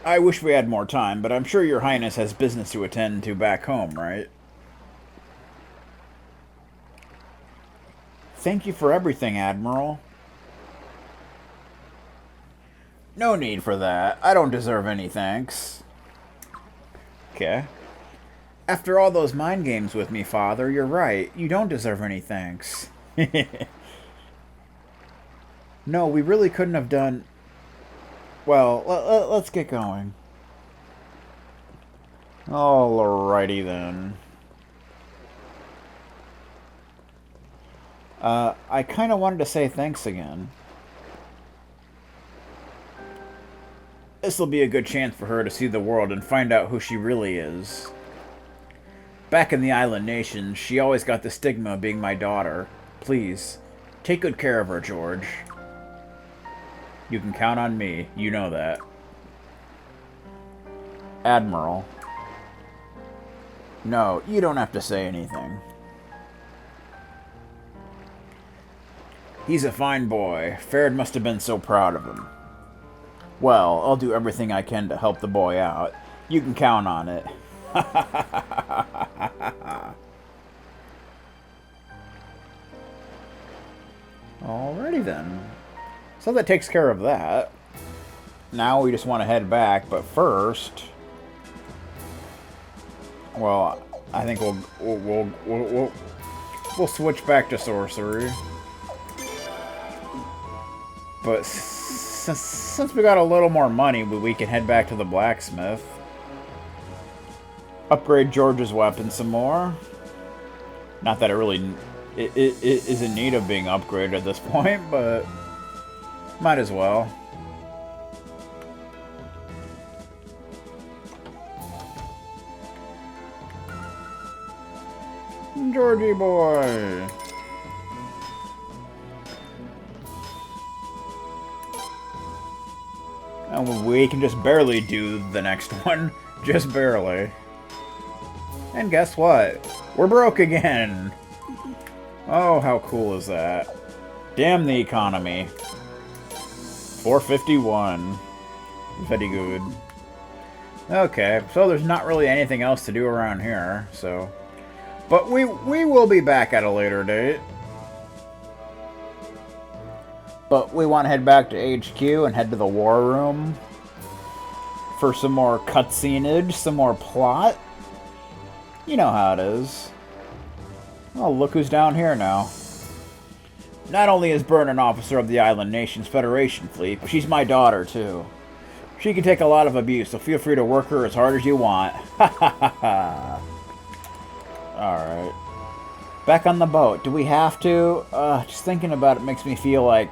I wish we had more time, but I'm sure your highness has business to attend to back home, right? Thank you for everything, Admiral. No need for that. I don't deserve any thanks. Okay. After all those mind games with me, Father, you're right. You don't deserve any thanks. No, we really couldn't have done... Well, let's get going. Alrighty then. I kind of wanted to say thanks again. This'll be a good chance for her to see the world and find out who she really is. Back in the island nation, she always got the stigma of being my daughter. Please, take good care of her, George. You can count on me. You know that. Admiral. No, you don't have to say anything. He's a fine boy. Ferd must have been so proud of him. Well, I'll do everything I can to help the boy out. You can count on it. Alrighty then. So that takes care of that. Now we just want to head back, but first... Well, I think we'll switch back to sorcery. But since we got a little more money, we can head back to the blacksmith. Upgrade George's weapon some more. Not that it really it is in need of being upgraded at this point, but might as well. Georgie boy. And we can just barely do the next one. Just barely. And guess what? We're broke again. Oh, how cool is that? Damn the economy. 451. Very good. Okay, so there's not really anything else to do around here, so... But we will be back at a later date. But we want to head back to HQ and head to the war room for some more cutscenage, some more plot. You know how it is. Oh, look who's down here now. Not only is Byrne an officer of the Island Nations Federation fleet, but she's my daughter, too. She can take a lot of abuse, so feel free to work her as hard as you want. Ha ha ha ha. Alright. Back on the boat. Do we have to? Just thinking about it makes me feel like...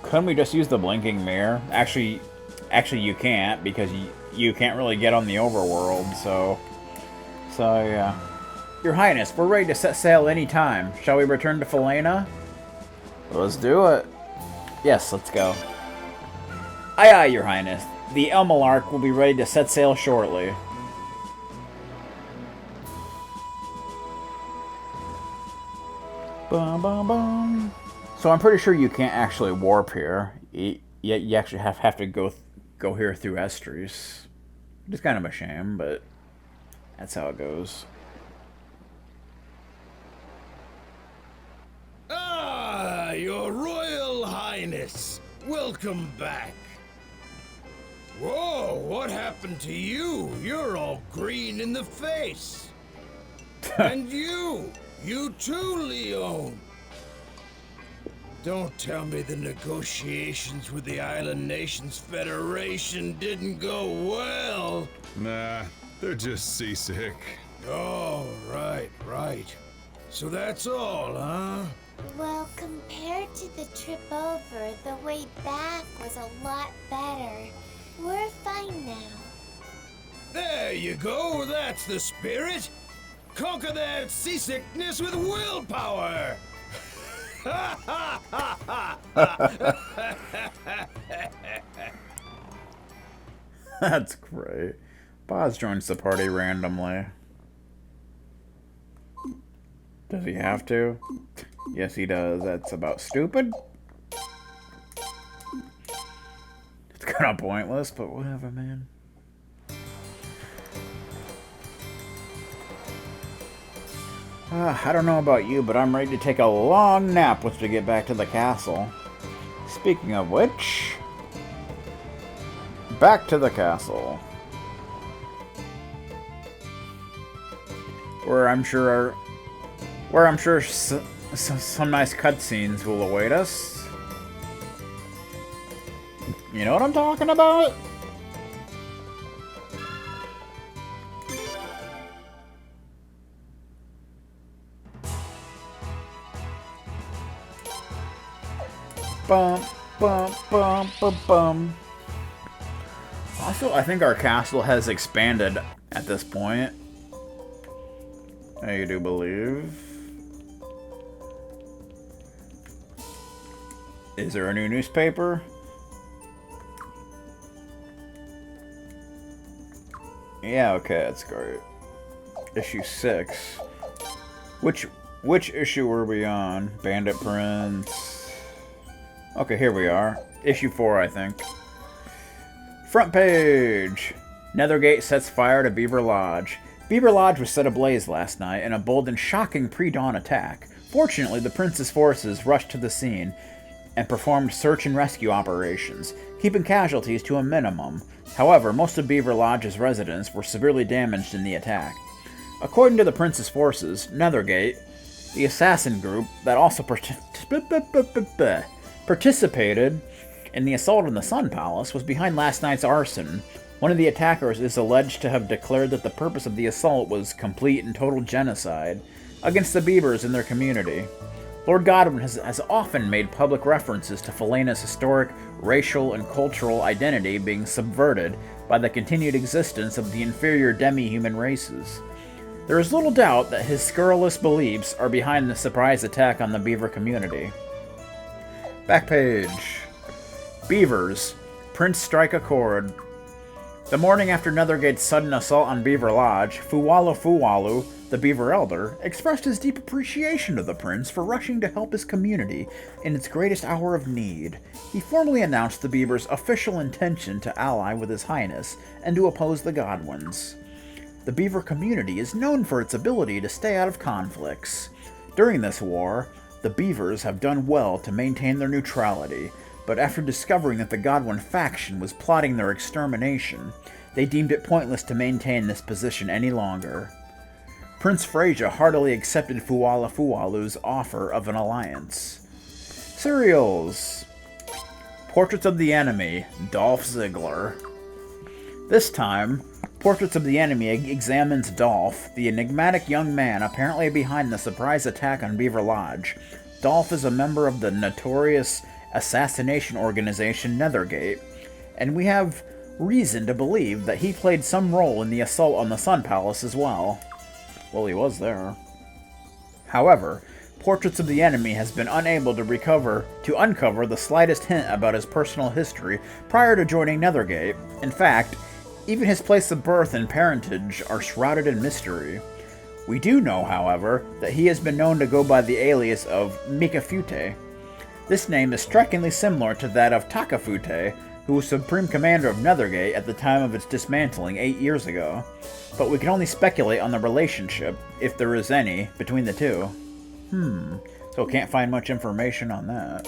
couldn't we just use the blinking mirror? Actually you can't, because you can't really get on the overworld, so yeah. Your Highness, we're ready to set sail any time. Shall we return to Felena? Let's do it. Yes, let's go. Aye aye, Your Highness. The Elmalark will be ready to set sail shortly. Bum, bum, bum. So I'm pretty sure you can't actually warp here. You actually have to go here through Estries. It's kind of a shame, but that's how it goes. Ah, Your Royal Highness. Welcome back. Whoa, what happened to you? You're all green in the face. And you too, Leon. Don't tell me the negotiations with the Island Nations Federation didn't go well. Nah, they're just seasick. Oh, right. So that's all, huh? Well, compared to the trip over, the way back was a lot better. We're fine now. There you go, that's the spirit. Conquer that seasickness with willpower. That's great. Boz joins the party randomly. Does he have to? Yes, he does. That's about stupid. It's kind of pointless, but whatever, man. I don't know about you, but I'm ready to take a long nap once we get back to the castle. Speaking of which, back to the castle. Where I'm sure some nice cutscenes will await us. You know what I'm talking about? Bum, bum, bum, bum, bum. Also, I think our castle has expanded at this point. I do believe. Is there a new newspaper? Yeah, okay, that's great. Issue 6. Which issue were we on? Bandit Prince. Okay, here we are. Issue 4, I think. Front page! Nethergate sets fire to Beaver Lodge. Beaver Lodge was set ablaze last night in a bold and shocking pre-dawn attack. Fortunately, the prince's forces rushed to the scene and performed search and rescue operations, keeping casualties to a minimum. However, most of Beaver Lodge's residents were severely damaged in the attack. According to the prince's forces, Nethergate, the assassin group that also participated in the assault on the Sun Palace, was behind last night's arson. One of the attackers is alleged to have declared that the purpose of the assault was complete and total genocide against the Beavers and their community. Lord Godwin has often made public references to Felena's historic, racial, and cultural identity being subverted by the continued existence of the inferior demi-human races. There is little doubt that his scurrilous beliefs are behind the surprise attack on the Beaver community. Back page. Beavers. Prince strike a chord. The morning after Nethergate's sudden assault on Beaver Lodge, Fuwalu, the Beaver Elder, expressed his deep appreciation of the prince for rushing to help his community in its greatest hour of need. He formally announced the Beaver's official intention to ally with His Highness and to oppose the Godwins. The Beaver community is known for its ability to stay out of conflicts. During this war, the Beavers have done well to maintain their neutrality, but after discovering that the Godwin faction was plotting their extermination, they deemed it pointless to maintain this position any longer. Prince Frasia heartily accepted Fuwalu's offer of an alliance. Serials. Portraits of the Enemy, Dolph Ziggler. This time, Portraits of the Enemy examines Dolph, the enigmatic young man apparently behind the surprise attack on Beaver Lodge. Dolph is a member of the notorious assassination organization Nethergate, and we have reason to believe that he played some role in the assault on the Sun Palace as well. Well, he was there. However, Portraits of the Enemy has been unable to uncover the slightest hint about his personal history prior to joining Nethergate. In fact, even his place of birth and parentage are shrouded in mystery. We do know, however, that he has been known to go by the alias of Mikafute. This name is strikingly similar to that of Takafute, who was Supreme Commander of Nethergate at the time of its dismantling 8 years ago. But we can only speculate on the relationship, if there is any, between the two. So can't find much information on that.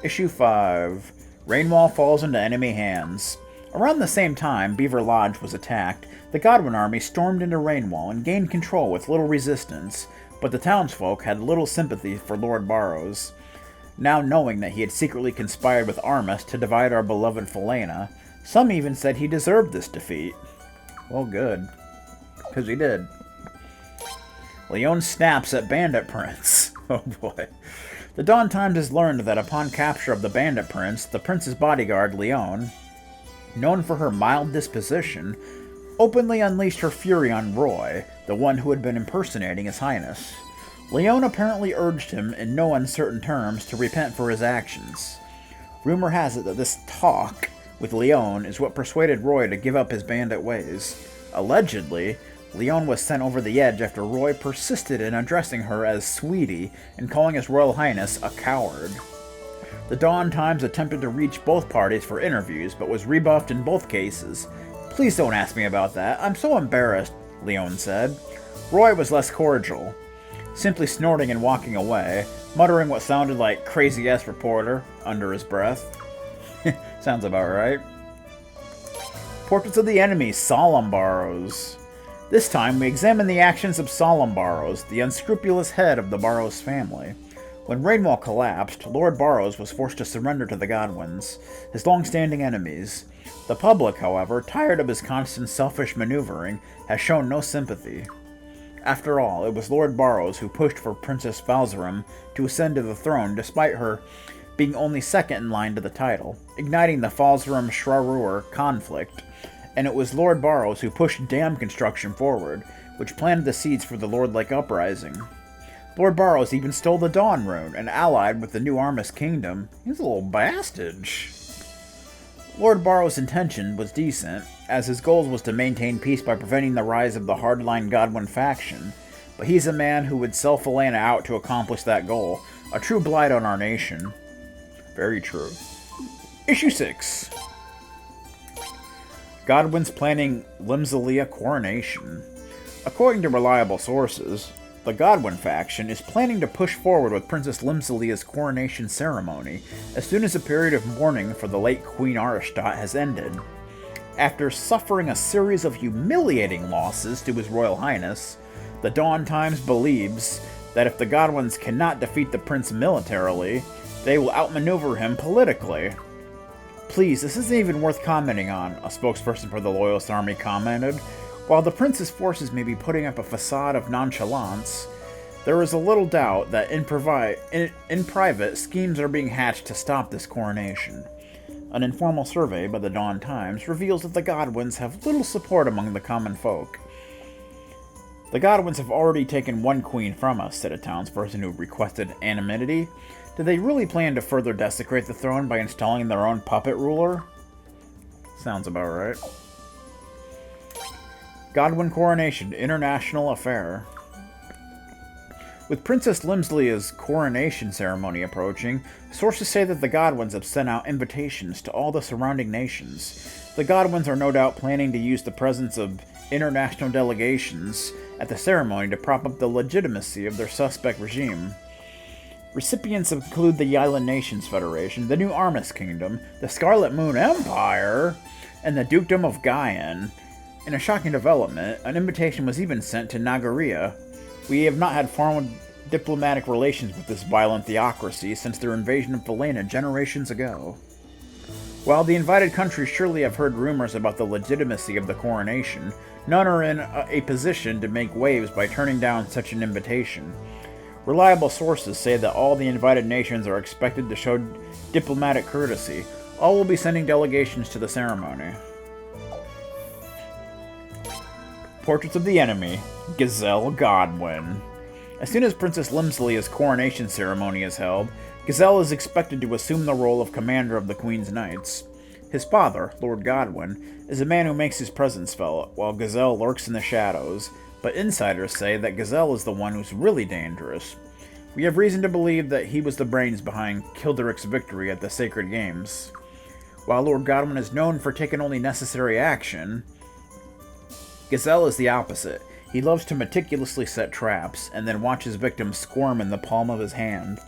Issue 5. Rainwall falls into enemy hands. Around the same time Beaver Lodge was attacked, the Godwin army stormed into Rainwall and gained control with little resistance, but the townsfolk had little sympathy for Lord Barrows. Now knowing that he had secretly conspired with Armus to divide our beloved Felena, some even said he deserved this defeat. Well, good. Because he did. Leon snaps at Bandit Prince. Oh boy. The Dawn Times has learned that upon capture of the Bandit Prince, the prince's bodyguard, Leon, known for her mild disposition, openly unleashed her fury on Roy, the one who had been impersonating His Highness. Leon apparently urged him in no uncertain terms to repent for his actions. Rumor has it that this talk with Leon is what persuaded Roy to give up his bandit ways. Allegedly, Leon was sent over the edge after Roy persisted in addressing her as Sweetie and calling His Royal Highness a coward. The Dawn Times attempted to reach both parties for interviews, but was rebuffed in both cases. Please don't ask me about that. I'm so embarrassed, Leone said. Roy was less cordial, simply snorting and walking away, muttering what sounded like crazy-ass reporter under his breath. Sounds about right. Portraits of the Enemy, Solemn Barrows. This time, we examine the actions of Solemn Barrows, the unscrupulous head of the Barrows family. When Rainwall collapsed, Lord Barrows was forced to surrender to the Godwins, his long-standing enemies. The public, however, tired of his constant selfish maneuvering, has shown no sympathy. After all, it was Lord Barrows who pushed for Princess Falzarum to ascend to the throne despite her being only second in line to the title, igniting the Falzarum-Shrarur conflict, and it was Lord Barrows who pushed dam construction forward, which planted the seeds for the Lord Lake Uprising. Lord Barrows even stole the Dawn Rune and allied with the new Armus Kingdom. He's a little bastard. Lord Barrows' intention was decent, as his goal was to maintain peace by preventing the rise of the hardline Godwin faction, but he's a man who would sell Felena out to accomplish that goal, a true blight on our nation. Very true. Issue 6. Godwin's planning Limsalia coronation. According to reliable sources, the Godwin faction is planning to push forward with Princess Limsalia's coronation ceremony as soon as the period of mourning for the late Queen Arishtat has ended. After suffering a series of humiliating losses to His Royal Highness, the Dawn Times believes that if the Godwins cannot defeat the prince militarily, they will outmaneuver him politically. Please, this isn't even worth commenting on, a spokesperson for the Loyalist Army commented. While the prince's forces may be putting up a facade of nonchalance, there is a little doubt that in private, schemes are being hatched to stop this coronation. An informal survey by the Dawn Times reveals that the Godwins have little support among the common folk. The Godwins have already taken one queen from us, said a townsperson who requested anonymity. Do they really plan to further desecrate the throne by installing their own puppet ruler? Sounds about right. Godwin coronation, international affair. With Princess Limsalia's coronation ceremony approaching, sources say that the Godwins have sent out invitations to all the surrounding nations. The Godwins are no doubt planning to use the presence of international delegations at the ceremony to prop up the legitimacy of their suspect regime. Recipients include the Island Nations Federation, the new Armus Kingdom, the Scarlet Moon Empire, and the Dukedom of Gaian. In a shocking development, an invitation was even sent to Nagaria. We have not had formal diplomatic relations with this violent theocracy since their invasion of Felena generations ago. While the invited countries surely have heard rumors about the legitimacy of the coronation, none are in a position to make waves by turning down such an invitation. Reliable sources say that all the invited nations are expected to show diplomatic courtesy. All will be sending delegations to the ceremony. Portraits of the Enemy, Gazelle Godwin. As soon as Princess Limsalia's coronation ceremony is held, Gazelle is expected to assume the role of commander of the Queen's Knights. His father, Lord Godwin, is a man who makes his presence felt, while Gazelle lurks in the shadows, but insiders say that Gazelle is the one who's really dangerous. We have reason to believe that he was the brains behind Kilderic's victory at the Sacred Games. While Lord Godwin is known for taking only necessary action, Gazelle is the opposite. He loves to meticulously set traps, and then watch his victims squirm in the palm of his hand.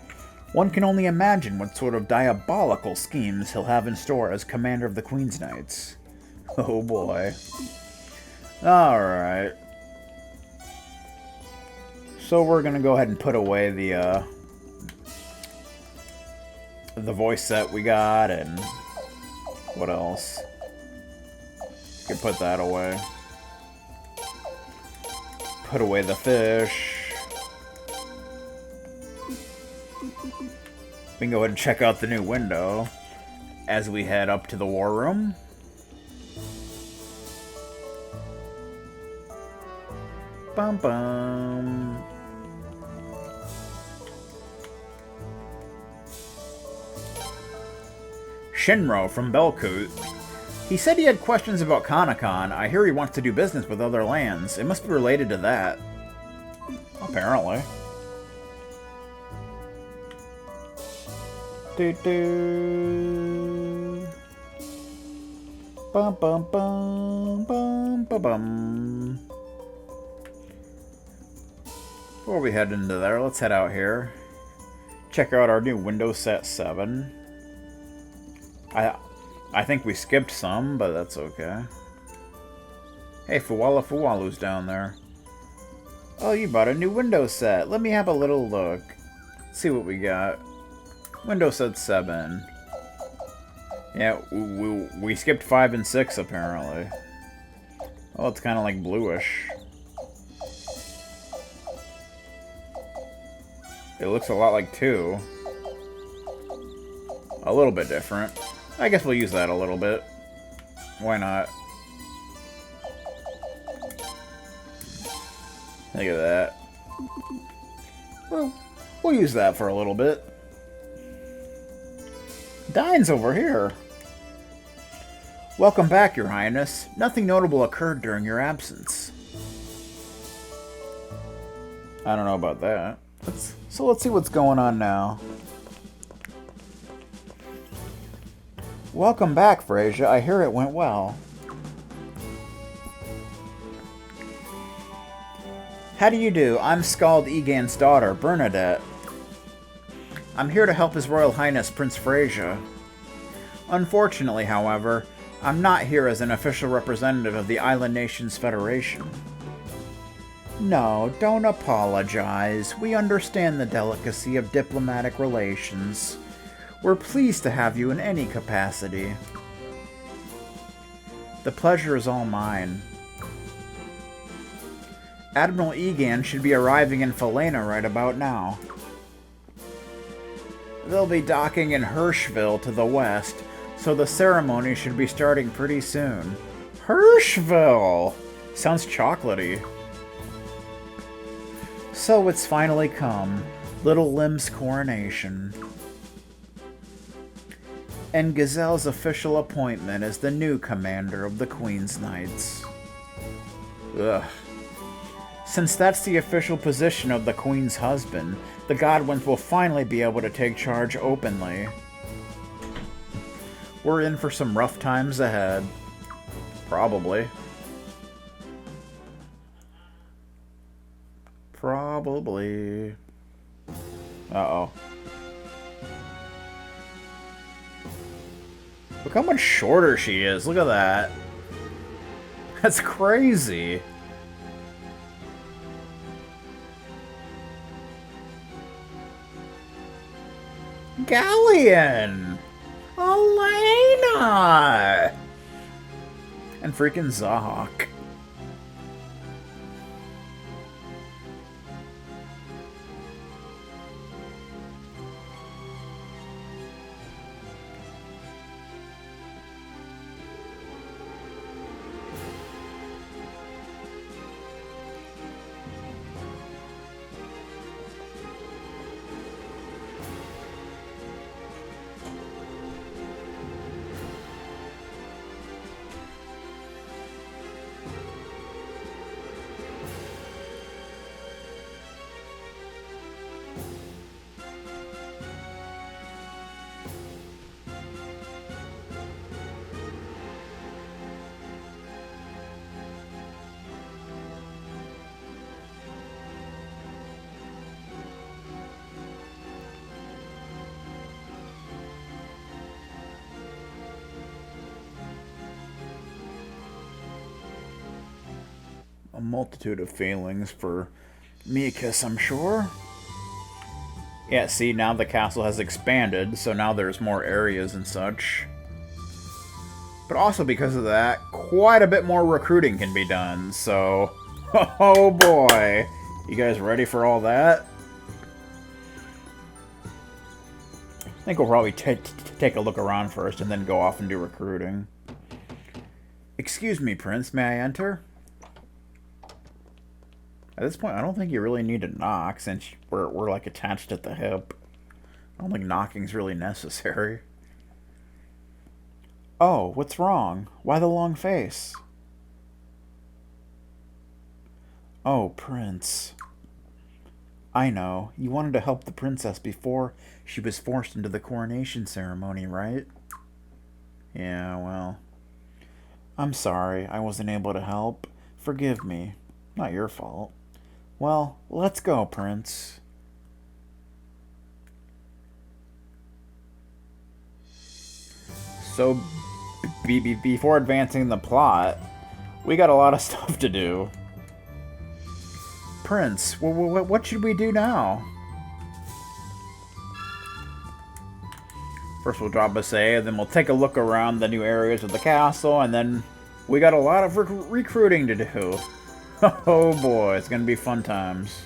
One can only imagine what sort of diabolical schemes he'll have in store as commander of the Queen's Knights. Oh boy. Alright. So we're gonna go ahead and put away the voice set we got, and what else? You can put that away. Put away the fish. We can go ahead and check out the new window as we head up to the war room. Bum bum. Shinro from Belkut. He said he had questions about Kanakon. I hear he wants to do business with other lands. It must be related to that. Apparently. Do do. Bum bum bum bum bum bum. Before we head into there, let's head out here. Check out our new Windows Set 7. I think we skipped some, but that's okay. Hey, Fuwalu's down there. Oh, you bought a new Windows set. Let me have a little look. See what we got. Windows Set 7. Yeah, we skipped 5 and 6, apparently. Oh, it's kind of like bluish. It looks a lot like 2. A little bit different. I guess we'll use that a little bit. Why not? Look at that. Well, we'll use that for a little bit. Dine's over here. Welcome back, Your Highness. Nothing notable occurred during your absence. I don't know about that. So let's see what's going on now. Welcome back, Frasier. I hear it went well. How do you do? I'm Scald Egan's daughter, Bernadette. I'm here to help His Royal Highness Prince Frasier. Unfortunately, however, I'm not here as an official representative of the Island Nations Federation. No, don't apologize. We understand the delicacy of diplomatic relations. We're pleased to have you in any capacity. The pleasure is all mine. Admiral Egan should be arriving in Falena right about now. They'll be docking in Hirschville to the west, so the ceremony should be starting pretty soon. Hirschville! Sounds chocolatey. So it's finally come. Little Lim's coronation. And Gazelle's official appointment as the new commander of the Queen's Knights. Ugh. Since that's the official position of the Queen's husband, the Godwins will finally be able to take charge openly. We're in for some rough times ahead. Probably. Probably. Uh-oh. Look how much shorter she is. Look at that. That's crazy. Galleon! Elena! And freaking Zahak. A multitude of failings for Miakus, I'm sure. Yeah, see, now the castle has expanded, so now there's more areas and such. But also because of that, quite a bit more recruiting can be done, so... Oh boy! You guys ready for all that? I think we'll probably take a look around first and then go off and do recruiting. Excuse me, Prince, may I enter? At this point, I don't think you really need to knock, since we're like attached at the hip. I don't think knocking's really necessary. Oh, what's wrong? Why the long face? Oh, Prince. I know. You wanted to help the princess before she was forced into the coronation ceremony, right? Yeah, well. I'm sorry I wasn't able to help. Forgive me. Not your fault. Well, let's go, Prince. So, before advancing the plot, we got a lot of stuff to do. Prince, what should we do now? First we'll drop a save, then we'll take a look around the new areas of the castle, and then we got a lot of recruiting to do. Oh boy, it's gonna be fun times.